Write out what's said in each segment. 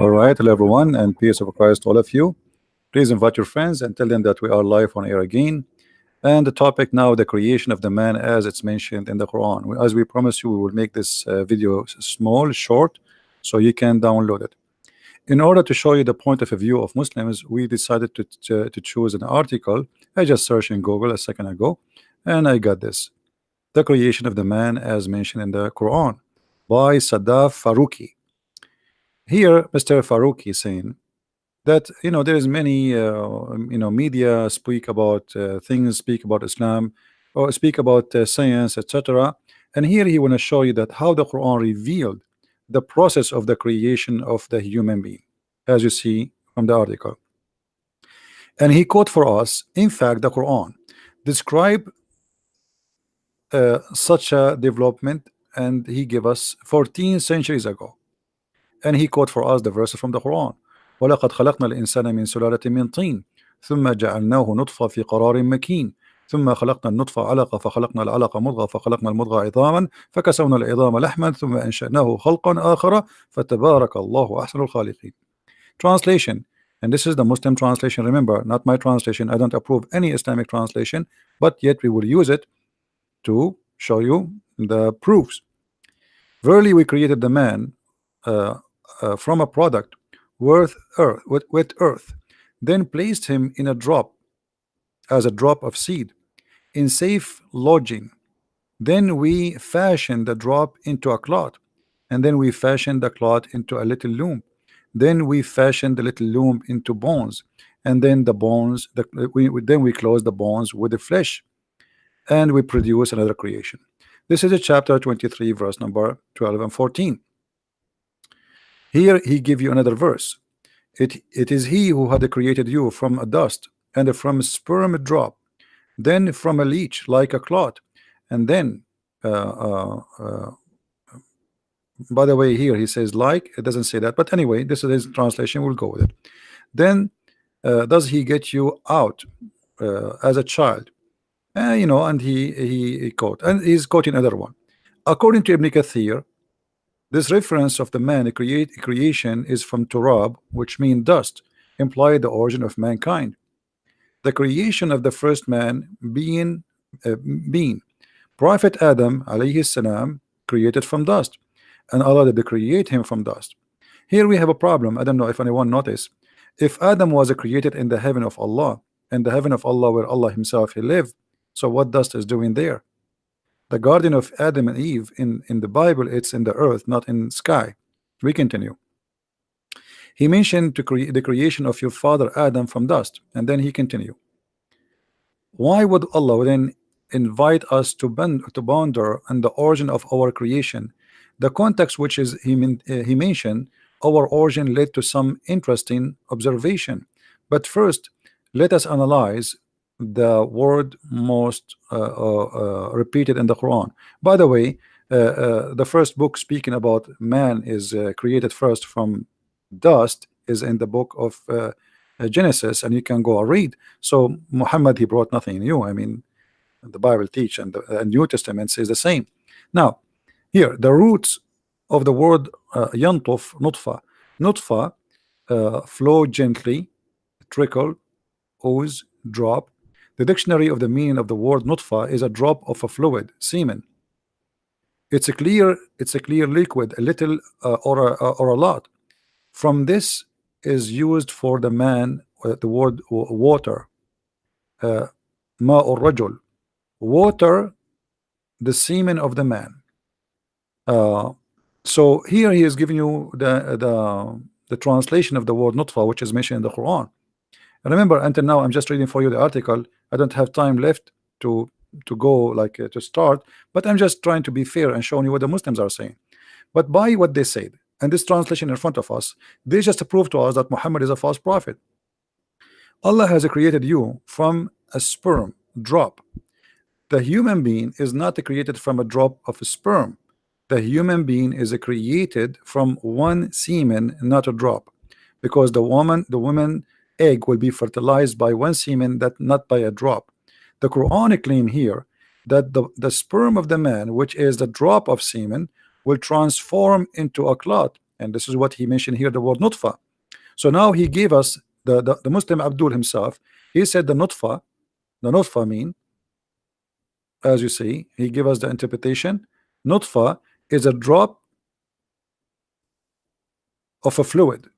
All right, hello everyone, and peace of Christ to all of you. Please invite your friends and tell them that we are live on air again. And the topic now, the creation of the man, as it's mentioned in the Quran. As we promised you, we will make this video small, short, so you can download it. In order to show you the point of view of Muslims, we decided to choose an article. I just searched in Google a second ago, and I got this: the creation of the man, as mentioned in the Quran, by Sadaf Faruqi. Here, Mr. Faruqi is saying that there is many media speak about things, speak about Islam, or speak about science, etc. And here he want to show you that how the Quran revealed the process of the creation of the human being, as you see from the article. And he quote for us, in fact, the Quran describe such a development, and he gave us 14 centuries ago. And he quote for us the verses from the Quran. وَلَقَدْ خَلَقْنَا الْإِنسَانَ مِنْ سُلَالَةٍ مِنْ طِينٍ ثُمَّ جَعَلْنَاهُ نُطْفَةً فِي قَرَارٍ مَكِينٍ ثُمَّ خَلَقْنَا النُّطْفَةَ عَلَقَةً فَخَلَقْنَا الْعَلَقَةَ مُضْغَةً فَخَلَقْنَا المضغة عظاما فكسونا العظام لحما ثم أنشأناه خلقا آخر فتبارك الله أحسن الخالقين. Translation, and this is the Muslim translation, remember, not my translation. I don't approve any Islamic translation, but yet we will use it to show you the proofs. Verily we created the man from a product with earth, then placed him in a drop, as a drop of seed, in safe lodging. Then we fashioned the drop into a cloth, and then we fashioned the cloth into a little loom. Then we fashioned the little loom into bones, and then the bones, then we close the bones with the flesh, and we produce another creation. This is a chapter 23, verse number 12 and 14. Here he give you another verse. It is he who had created you from a dust, and from a sperm drop, then from a leech like a clot, and then by the way, here he says like, it doesn't say that, but anyway, this is his translation, we'll go with it. Then does he get you out as a child? And he quote, and he's quoting another one. According to Ibn Kathir, this reference of the man creation is from turab, which means dust, imply the origin of mankind. The creation of the first man being Prophet Adam alayhi salam, created from dust, and Allah did create him from dust. Here we have a problem. I don't know if anyone noticed. If Adam was created in the heaven of Allah, in the heaven of Allah where Allah himself he lived, so what dust is doing there? The garden of Adam and Eve in the Bible, it's in the earth, not in sky. We continue. He mentioned the creation of your father Adam from dust, and then he continue. Why would Allah then invite us to ponder on the origin of our creation? The context which is he mentioned our origin led to some interesting observation. But first, let us analyze the word most repeated in the Quran. By the way, the first book speaking about man is created first from dust is in the book of Genesis, and you can go and read. So Muhammad, he brought nothing new. I mean, the Bible teach, and the New Testament says the same. Now here the roots of the word yantuf, nutfa, flow gently, trickle, ooze, drop. The dictionary of the meaning of the word nutfa is a drop of a fluid, semen. It's a clear liquid, a little or a lot. From this is used for the man, the word water, ma'ur rajul, water, the semen of the man. So here he is giving you the translation of the word nutfa, which is mentioned in the Quran. And remember, until now I'm just reading for you the article. I don't have time left to go like to start, but I'm just trying to be fair and showing you what the Muslims are saying. But by what they said, and this translation in front of us, they just prove to us that Muhammad is a false prophet. Allah has created you from a sperm drop. The human being is not created from a drop of sperm. The human being is created from one semen, not a drop, because the woman egg will be fertilized by one semen, that not by a drop. The Quran claim here that the sperm of the man, which is the drop of semen, will transform into a clot, and this is what he mentioned here, the word nutfa. So now he gave us the Muslim Abdul himself. He said the nutfa mean, as you see, he gave us the interpretation. Nutfa is a drop of a fluid,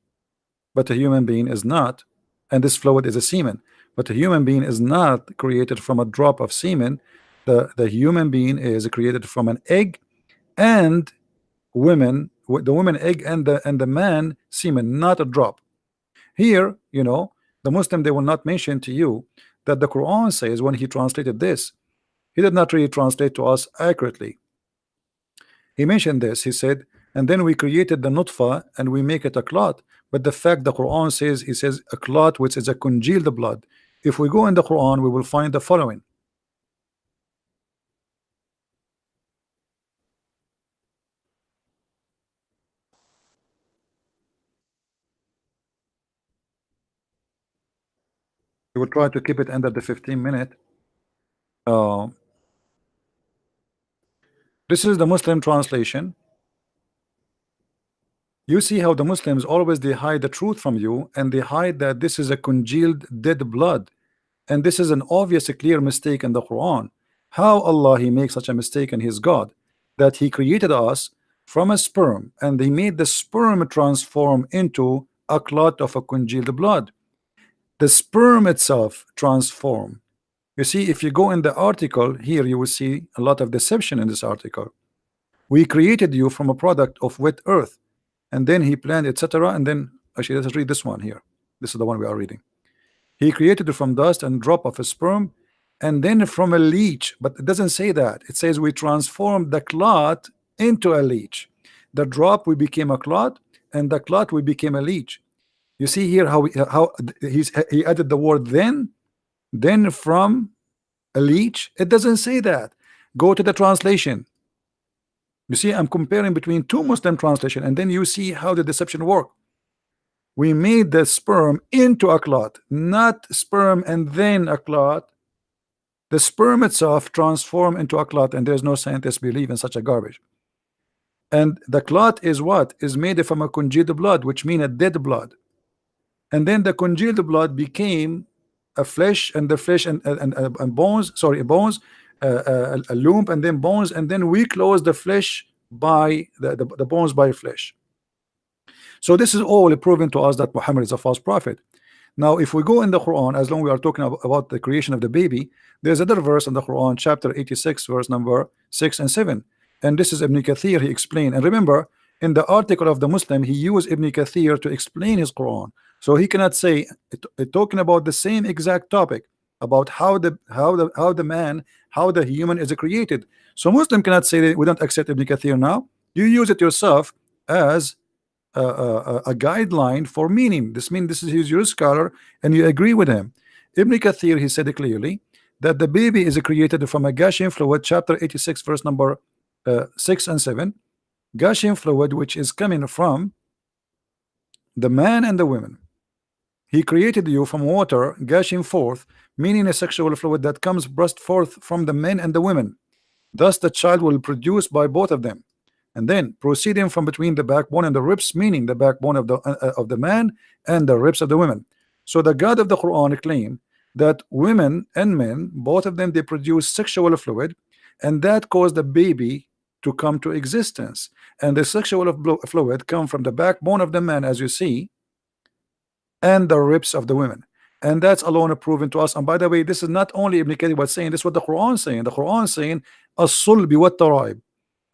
but a human being is not, and this fluid is a semen, but a human being is not created from a drop of semen. The human being is created from an egg and the woman egg and the man semen, not a drop. Here, the Muslim, they will not mention to you that the Quran says, when he translated this, he did not really translate to us accurately. He mentioned this. He said, and then we created the nutfa and we make it a clot. But the fact the Quran says, he says a clot which is a congealed blood. If we go in the Quran, we will find the following. We will try to keep it under the 15-minute. Uh, this is the Muslim translation. You see how the Muslims always they hide the truth from you, and they hide that this is a congealed dead blood, and this is an obvious clear mistake in the Quran. How Allah he makes such a mistake, and his God, that he created us from a sperm, and he made the sperm transform into a clot of a congealed blood. The sperm itself transform. You see, if you go in the article here, you will see a lot of deception in this article. We created you from a product of wet earth, and then he planned, etc. And then actually, let's read this one here. This is the one we are reading. He created it from dust and drop of a sperm, and then from a leech. But it doesn't say that. It says we transformed the clot into a leech. The drop we became a clot, and the clot we became a leech. You see here how he added the word then from a leech. It doesn't say that. Go to the translation. You see, I'm comparing between two Muslim translation, and then you see how the deception work. We made the sperm into a clot, not sperm and then a clot. The sperm itself transformed into a clot, and there's no scientist believe in such a garbage. And the clot is what? Is made from a congealed blood, which means a dead blood. And then the congealed blood became a flesh, and the flesh and bones, sorry, bones, a lump, and then bones, and then we close the flesh by the bones by flesh. So this is all proven to us that Muhammad is a false prophet. Now, if we go in the Quran, as long we are talking about the creation of the baby, there's another verse in the Quran, chapter 86, verse number 6 and 7. And this is Ibn Kathir, he explained. And remember, in the article of the Muslim, he used Ibn Kathir to explain his Quran. So he cannot say talking about the same exact topic about how the man, how the human is created. So Muslim cannot say that we don't accept Ibn Kathir now. You use it yourself as a guideline for meaning. This means this is your scholar, and you agree with him. Ibn Kathir, he said clearly that the baby is created from a gushing fluid, chapter 86, verse number 6 and 7. Gushing fluid, which is coming from the man and the women. He created you from water gushing forth, meaning a sexual fluid that comes burst forth from the men and the women. Thus the child will produce by both of them, and then proceeding from between the backbone and the ribs, meaning the backbone of the man and the ribs of the women. So the God of the Quran claimed that women and men, both of them, they produce sexual fluid, and that caused the baby to come to existence. And the sexual fluid come from the backbone of the man, as you see, and the ribs of the women. And that's alone proven to us. And by the way, this is not only Ibn Kathir was saying, this is what the Quran is saying. The Quran is saying, as-sulbi wa taraib.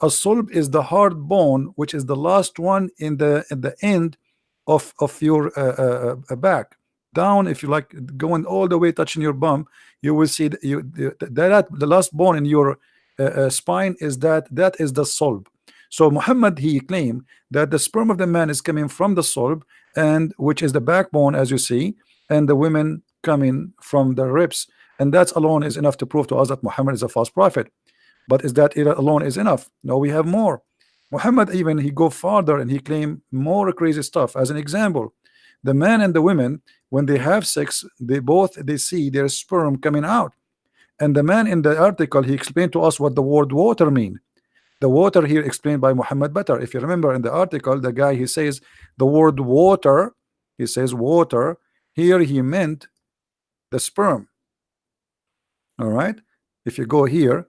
A-sulb is the hard bone, which is the last one in the end of your back. Down, if you like, going all the way touching your bum, you will see that the last bone in your spine is that is the sulb. So Muhammad, he claimed that the sperm of the man is coming from the sulb, and which is the backbone, as you see, and the women coming from the ribs, and that alone is enough to prove to us that Muhammad is a false prophet. But is that alone is enough? No, we have more. Muhammad even he go farther, and he claim more crazy stuff. As an example, the man and the women, when they have sex, they see their sperm coming out. And the man in the article, he explained to us what the word water mean. The water here explained by Muhammad better. If you remember in the article, the guy, he says the word water, he says water. Here he meant the sperm. All right. If you go here,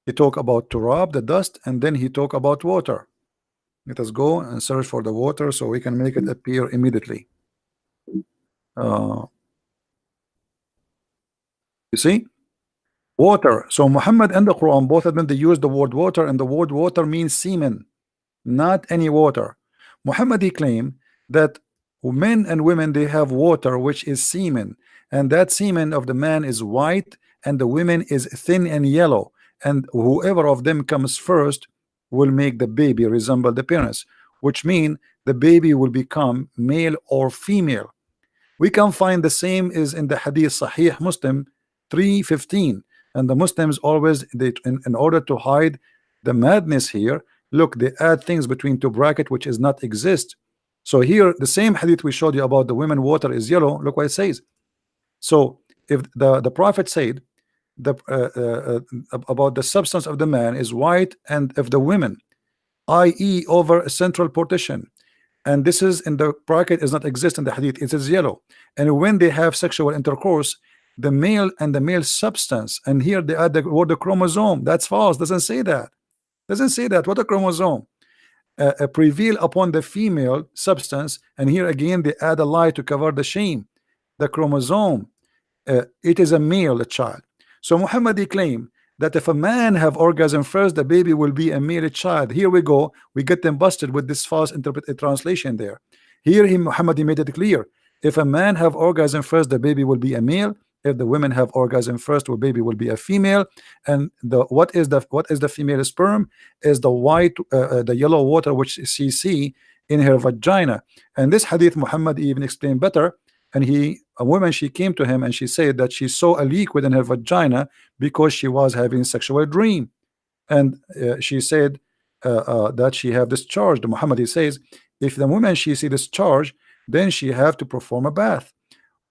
he talk about turab, the dust, and then he talk about water. Let us go and search for the water so we can make it appear immediately. You see, water. So Muhammad and the Quran, both of them, they use the word water, and the word water means semen, not any water. Muhammad, he claimed that men and women, they have water which is semen, and that semen of the man is white and the women is thin and yellow, and whoever of them comes first will make the baby resemble the parents, which mean the baby will become male or female. We can find the same is in the hadith Sahih Muslim 315, and the Muslims always, they in order to hide the madness here, look, they add things between two bracket which is not exist. So here the same hadith we showed you about the women water is yellow, look what it says. So if the prophet said the about the substance of the man is white, and if the women, i.e. over a central partition, and this is in the bracket is not exist in the hadith, it is yellow, and when they have sexual intercourse, the male and the male substance, and here they add the word the chromosome. That's false, doesn't say that, doesn't say that. What a chromosome? Prevail upon the female substance, and here again they add a lie to cover the shame. The chromosome, it is a male child. So Muhammad claimed that if a man have orgasm first, the baby will be a male child. Here we go, we get them busted with this false translation there. Here Muhammad made it clear, if a man have orgasm first, the baby will be a male. If the women have orgasm first, the baby will be a female. And the what is the female sperm is the white, the yellow water which she see in her vagina. And this hadith Muhammad even explained better. And a woman, she came to him and she said that she saw a liquid in her vagina because she was having sexual dream, and she said that she have discharged. Muhammad, he says, if the woman she see discharge, then she have to perform a bath.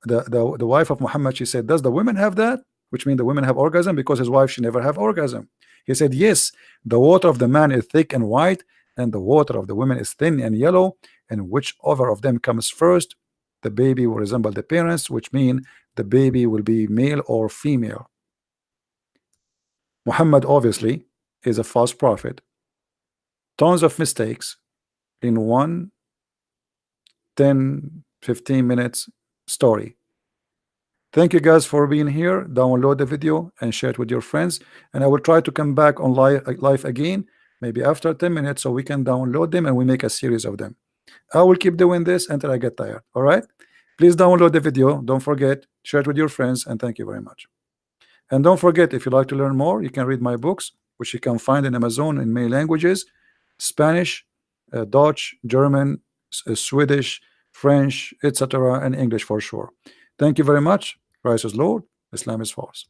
The wife of Muhammad, she said, does the women have that? Which means the women have orgasm, because his wife, she never have orgasm. He said, yes, the water of the man is thick and white, and the water of the women is thin and yellow, and whichever of them comes first, the baby will resemble the parents, which mean the baby will be male or female. Muhammad obviously is a false prophet. Tons of mistakes in 1, 10, 15 minutes story. Thank you guys for being here. Download the video and share it with your friends, and I will try to come back on live again, maybe after 10 minutes, so we can download them and we make a series of them. I will keep doing this until I get tired. All right, please download the video, don't forget, share it with your friends, and thank you very much. And don't forget, if you'd like to learn more, you can read my books, which you can find in Amazon in many languages: Spanish, Dutch, German, Swedish, French, etc., and English for sure. Thank you very much. Christ is Lord, Islam is false.